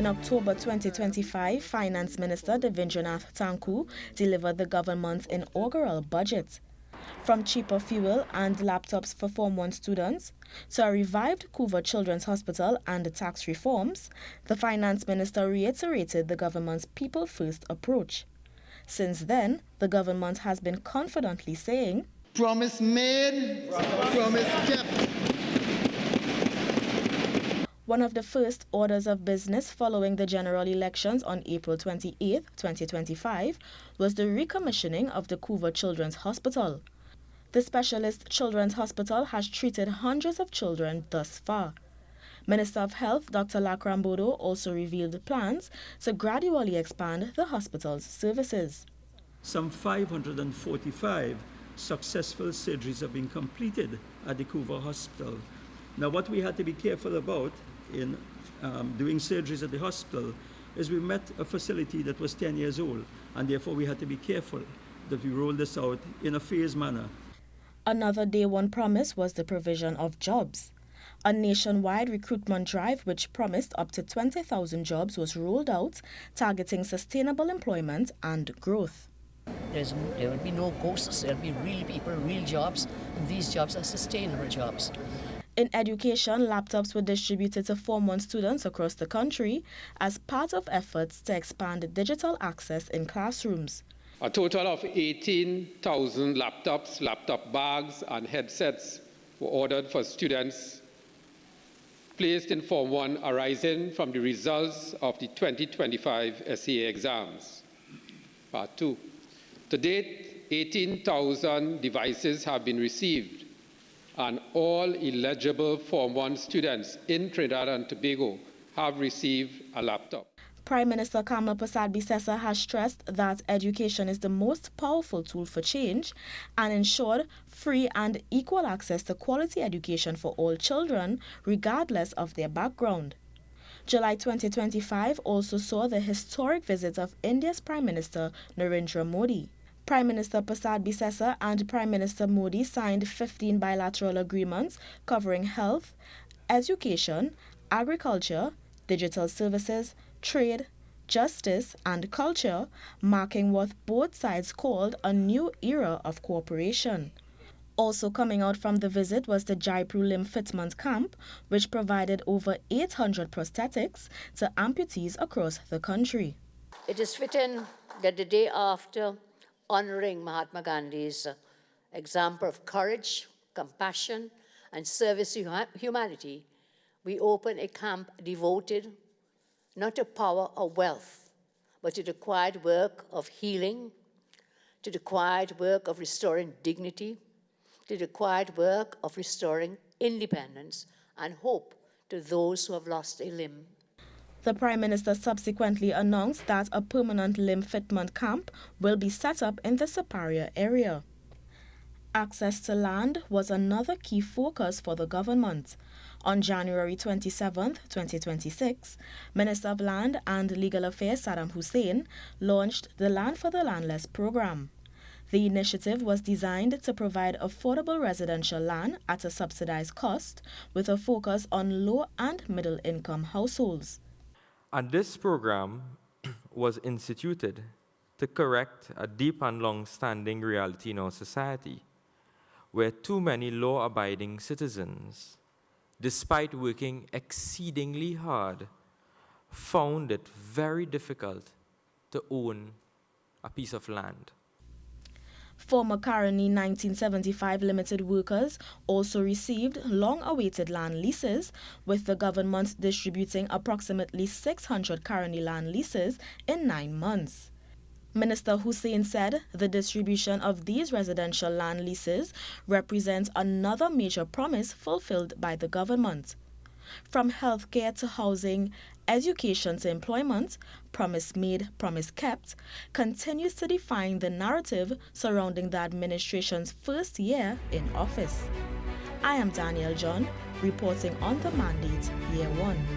In October 2025, Finance Minister Devindranath Thakur delivered the government's inaugural budget. From cheaper fuel and laptops for Form 1 students to a revived Couva Children's Hospital and tax reforms, the Finance Minister reiterated the government's people-first approach. Since then, the government has been confidently saying, "Promise made, promise kept." One of the first orders of business following the general elections on April 28, 2025, was the recommissioning of the Couva Children's Hospital. The specialist children's hospital has treated hundreds of children thus far. Minister of Health Dr. Lakram Bodo also revealed plans to gradually expand the hospital's services. Some 545 successful surgeries have been completed at the Couva Hospital. Now, what we had to be careful about in doing surgeries at the hospital is we met a facility that was 10 years old, and therefore we had to be careful that we roll this out in a phased manner. Another day one promise was the provision of jobs. A nationwide recruitment drive which promised up to 20,000 jobs was rolled out, targeting sustainable employment and growth. There will be no ghosts, there will be real people, real jobs, and these jobs are sustainable jobs. In education, laptops were distributed to Form 1 students across the country as part of efforts to expand digital access in classrooms. A total of 18,000 laptops, laptop bags, and headsets were ordered for students placed in Form 1 arising from the results of the 2025 SEA exams. Part 2. To date, 18,000 devices have been received, and all eligible Form 1 students in Trinidad and Tobago have received a laptop. Prime Minister Kamal Prasad Bisesa has stressed that education is the most powerful tool for change and ensured free and equal access to quality education for all children, regardless of their background. July 2025 also saw the historic visit of India's Prime Minister Narendra Modi. Prime Minister Prasad Bisesa and Prime Minister Modi signed 15 bilateral agreements covering health, education, agriculture, digital services, trade, justice, and culture, marking what both sides called a new era of cooperation. Also coming out from the visit was the Jaipur Limb Fitment Camp, which provided over 800 prosthetics to amputees across the country. It is fitting that the day after honoring Mahatma Gandhi's example of courage, compassion, and service to humanity, we open a camp devoted not to power or wealth, but to the quiet work of healing, to the quiet work of restoring dignity, to the quiet work of restoring independence and hope to those who have lost a limb. The Prime Minister subsequently announced that a permanent limb fitment camp will be set up in the Superior area. Access to land was another key focus for the government. On January 27, 2026, Minister of Land and Legal Affairs Saddam Hussein launched the Land for the Landless program. The initiative was designed to provide affordable residential land at a subsidized cost with a focus on low and middle income households. And this program was instituted to correct a deep and long-standing reality in our society, where too many law-abiding citizens, despite working exceedingly hard, found it very difficult to own a piece of land. Former Caroni 1975 limited workers also received long-awaited land leases, with the government distributing approximately 600 Caroni land leases in 9 months. Minister Hussein said the distribution of these residential land leases represents another major promise fulfilled by the government. From healthcare to housing, education to employment, promise made, promise kept continues to define the narrative surrounding the administration's first year in office. I am Danielle John, reporting on the mandate Year 1.